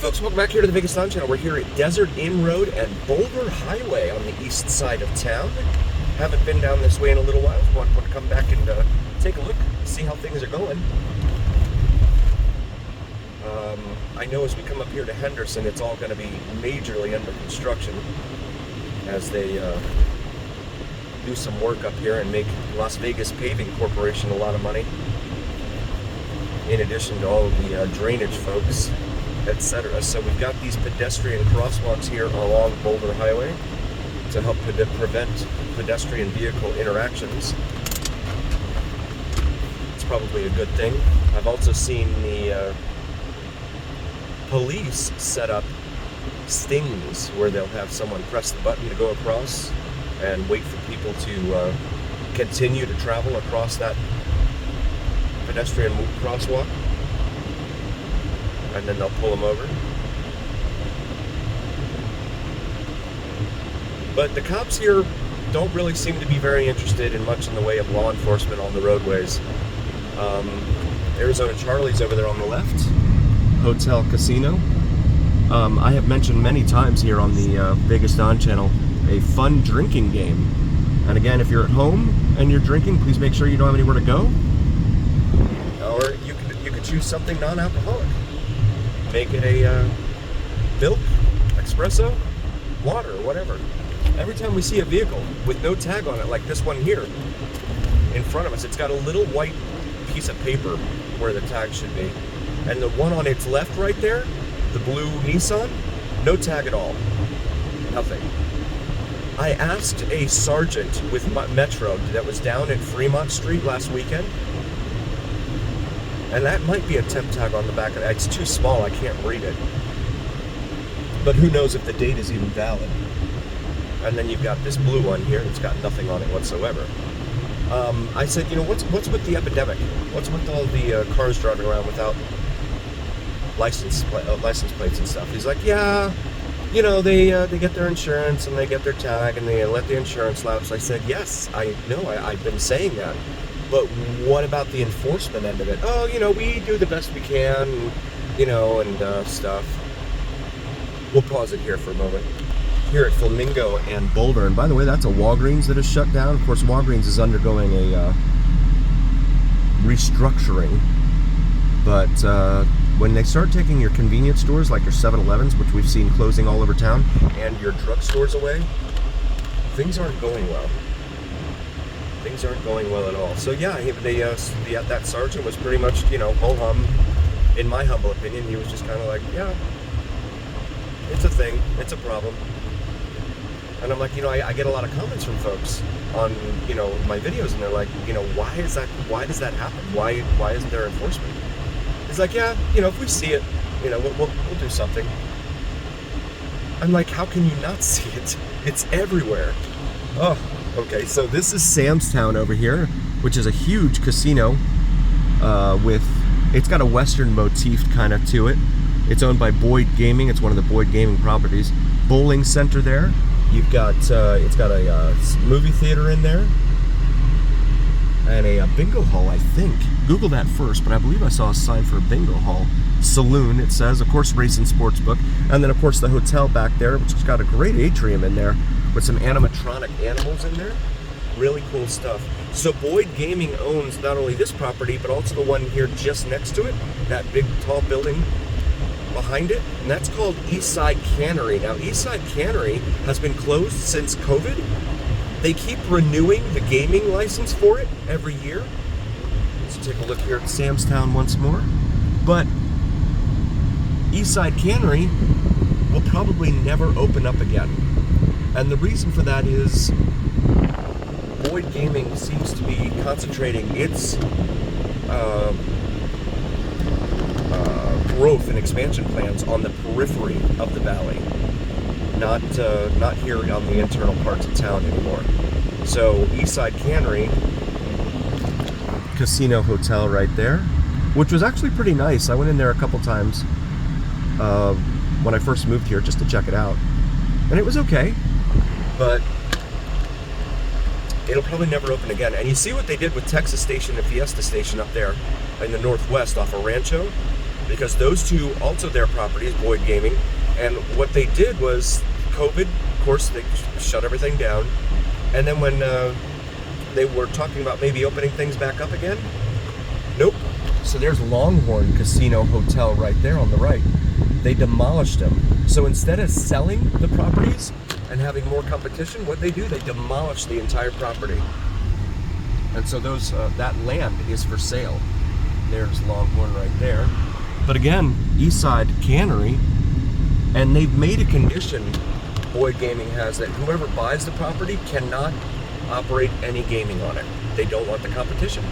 Folks, welcome back here to the Vegas Lawn Channel. We're here at Desert Inn Road and Boulder Highway on the east side of town. Haven't been down this way in a little while. Want to come back and take a look, see how things are going. I know as we come up here to Henderson, it's all going to be majorly under construction as they do some work up here and make Las Vegas Paving Corporation a lot of money, in addition to all of the drainage folks, etc. So we've got these pedestrian crosswalks here along Boulder Highway to help prevent pedestrian vehicle interactions. It's probably a good thing. I've also seen the police set up stings where they'll have someone press the button to go across and wait for people to continue to travel across that pedestrian crosswalk, and then they'll pull them over. But the cops here don't really seem to be very interested in much in the way of law enforcement on the roadways. Arizona Charlie's over there on the left, Hotel Casino. I have mentioned many times here on the Vegas Lawn Channel a fun drinking game. And again, if you're at home and you're drinking, please make sure you don't have anywhere to go. Or you could choose something non-alcoholic. Make it a milk, espresso, water, whatever. Every time we see a vehicle with no tag on it, like this one here in front of us, it's got a little white piece of paper where the tag should be. And the one on its left right there, the blue Nissan, no tag at all. Nothing. I asked a sergeant with Metro that was down at Fremont Street last weekend, and that might be a temp tag on the back of it. It's too small, I can't read it. But who knows if the date is even valid. And then you've got this blue one here that's got nothing on it whatsoever. I said, you know, what's with the epidemic? What's with all the cars driving around without license plates and stuff? He's like, yeah, you know, they get their insurance and they get their tag and they let the insurance lapse. I said, yes, I know, I've been saying that. But what about the enforcement end of it? Oh, you know, we do the best we can, you know, and stuff. We'll pause it here for a moment. Here at Flamingo and Boulder, and by the way, that's a Walgreens that is shut down. Of course, Walgreens is undergoing a restructuring. But when they start taking your convenience stores, like your 7-Elevens, which we've seen closing all over town, and your drugstores away, things aren't going well. Things aren't going well at all. So yeah, that sergeant was pretty much, you know, ho-hum. In my humble opinion, he was just kind of like, yeah, it's a thing, it's a problem. And I'm like, you know, I get a lot of comments from folks on, you know, my videos, and they're like, you know, why does that happen? Why isn't there enforcement? It's like, yeah, you know, if we see it, you know, we'll do something. I'm like, how can you not see it? It's everywhere. Oh, okay, so this is Sam's Town over here, which is a huge casino it's got a Western motif kind of to it. It's owned by Boyd Gaming. It's one of the Boyd Gaming properties. Bowling center there. You've got, it's got a movie theater in there. And a bingo hall, I think. Google that first, but I believe I saw a sign for a bingo hall. Saloon, it says. Of course, race and sports book. And then, of course, the hotel back there, which has got a great atrium in there with some animatronic animals in there. Really cool stuff. So Boyd Gaming owns not only this property, but also the one here just next to it. That big, tall building behind it. And that's called Eastside Cannery. Now, Eastside Cannery has been closed since COVID. They keep renewing the gaming license for it every year. Let's take a look here at Sam's Town once more. But Eastside Cannery will probably never open up again. And the reason for that is Boyd Gaming seems to be concentrating its growth and expansion plans on the periphery of the valley. Not here on the internal parts of town anymore. So Eastside Cannery, casino hotel right there, which was actually pretty nice. I went in there a couple times when I first moved here just to check it out, and it was okay, but it'll probably never open again. And you see what they did with Texas Station and Fiesta Station up there in the northwest off of Rancho? because those two also their properties, Boyd Gaming, and what they did was COVID, of course, they shut everything down, and then when they were talking about maybe opening things back up again, nope. So there's Longhorn Casino Hotel right there on the right. They demolished them. So instead of selling the properties and having more competition, what they do, they demolish the entire property. And so those that land is for sale. There's Longhorn right there. But again, Eastside Cannery, and they've made a condition, Boyd Gaming has, that whoever buys the property cannot operate any gaming on it. They don't want the competition.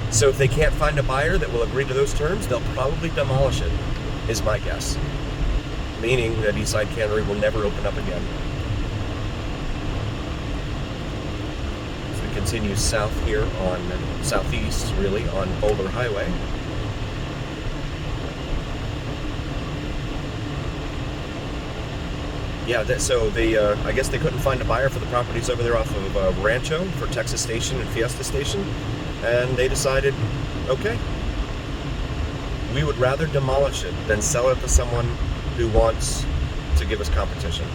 So if they can't find a buyer that will agree to those terms, they'll probably demolish it, is my guess. Meaning that Eastside Cannery will never open up again. So we continue south here on, southeast really, on Boulder Highway. Yeah, so they, I guess they couldn't find a buyer for the properties over there off of Rancho for Texas Station and Fiesta Station, and they decided, okay, we would rather demolish it than sell it to someone who wants to give us competition.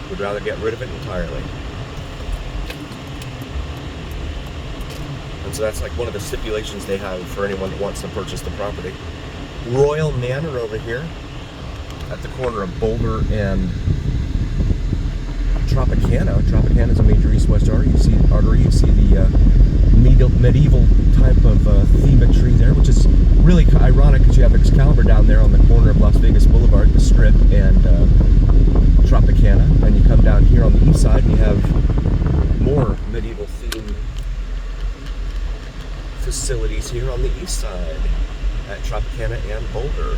We'd rather get rid of it entirely. And so that's like one of the stipulations they have for anyone that wants to purchase the property. Royal Manor over here at the corner of Boulder and Tropicana. Tropicana is a major east-west artery. You see the medieval type of themetry there, which is really ironic because you have Excalibur down there on the corner of Las Vegas Boulevard, the Strip, and Tropicana. And you come down here on the east side and you have more medieval themed facilities here on the east side at Tropicana and Boulder.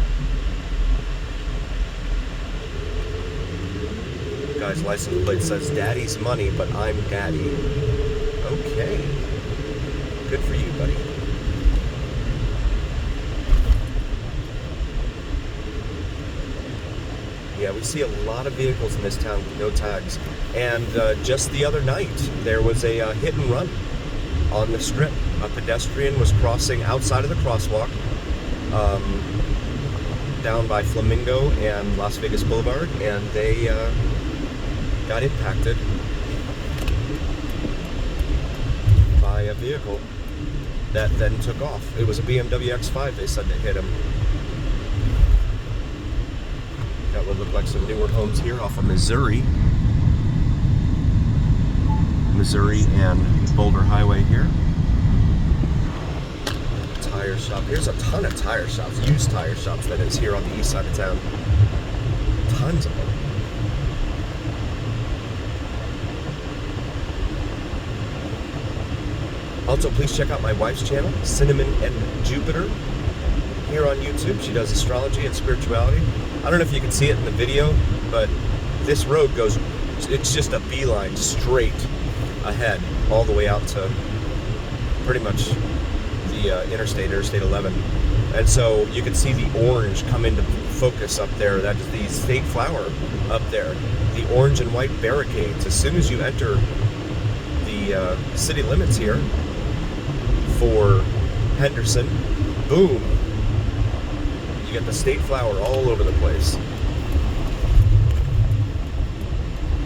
Guy's license plate says Daddy's money, but I'm Daddy. Okay. Good for you, buddy. Yeah, we see a lot of vehicles in this town with no tags. And just the other night, there was a hit and run on the Strip. A pedestrian was crossing outside of the crosswalk down by Flamingo and Las Vegas Boulevard, and they got impacted by a vehicle that then took off. It was a BMW X5, they said, that hit him. Got what looked like some newer homes here off of Missouri and Boulder Highway here. Tire shop. Here's a ton of tire shops, used tire shops that is, here on the east side of town. Tons of them. Also, please check out my wife's channel, Cinnamon and Jupiter, here on YouTube. She does astrology and spirituality. I don't know if you can see it in the video, but this road goes, it's just a beeline straight ahead, all the way out to pretty much the Interstate 11. And so you can see the orange come into focus up there. That is the state flower up there. The orange and white barricades. As soon as you enter the city limits here for Henderson, boom, you get the state flower all over the place.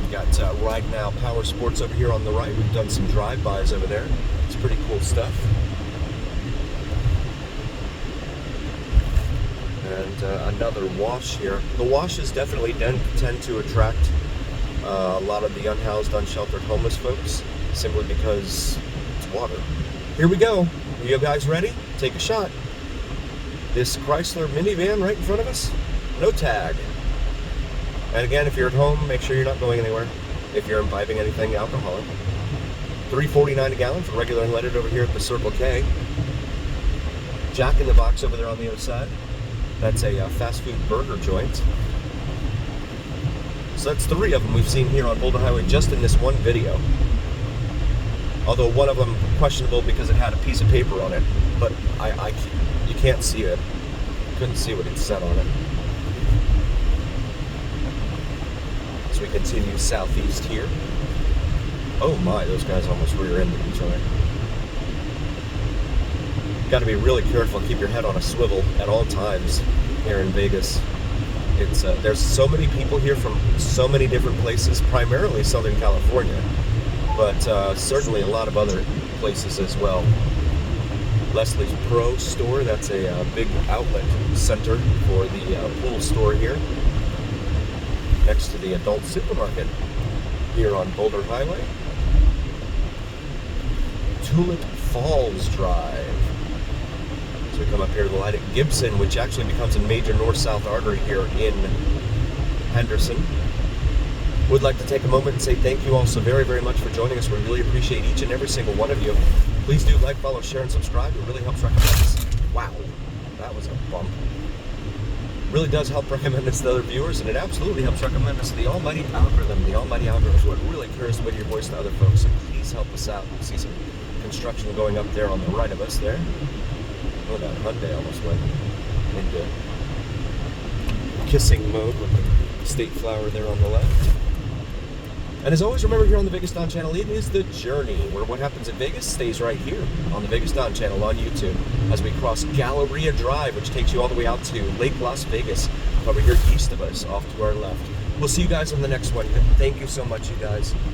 You got Ride Now Power Sports over here on the right. We've done some drive-bys over there. It's pretty cool stuff. And another wash here. The washes definitely tend to attract a lot of the unhoused, unsheltered homeless folks, simply because it's water. Here we go. Are you guys ready? Take a shot. This Chrysler minivan right in front of us, no tag. And again, if you're at home, make sure you're not going anywhere if you're imbibing anything alcoholic. $3.49 a gallon for regular unleaded over here at the Circle K. Jack in the Box over there on the other side. That's a fast food burger joint. So that's 3 of them we've seen here on Boulder Highway just in this one video. Although one of them questionable because it had a piece of paper on it, but you can't see it. Couldn't see what it said on it. So we continue southeast here. Oh my, those guys almost rear-ended each other. Got to be really careful. Keep your head on a swivel at all times here in Vegas. It's there's so many people here from so many different places, primarily Southern California, but certainly a lot of other places as well. Leslie's Pro Store, that's a big outlet center for the pool store here, next to the adult supermarket here on Boulder Highway. Tulip Falls Drive. So we come up here to the light at Gibson, which actually becomes a major north-south artery here in Henderson. Would like to take a moment and say thank you all so very, very much for joining us. We really appreciate each and every single one of you. Please do like, follow, share, and subscribe. It really helps recommend us. Wow, that was a bump. Really does help recommend us to other viewers, and it absolutely helps recommend us to the almighty algorithm. The almighty algorithm is what really carries the weight of your voice to other folks, so please help us out. You see some construction going up there on the right of us there. Oh, that Hyundai almost went into kissing mode with the state flower there on the left. And as always, remember here on the Vegas Don channel, it is the journey where what happens in Vegas stays right here on the Vegas Don channel on YouTube as we cross Galleria Drive, which takes you all the way out to Lake Las Vegas, over here east of us, off to our left. We'll see you guys on the next one. Thank you so much, you guys.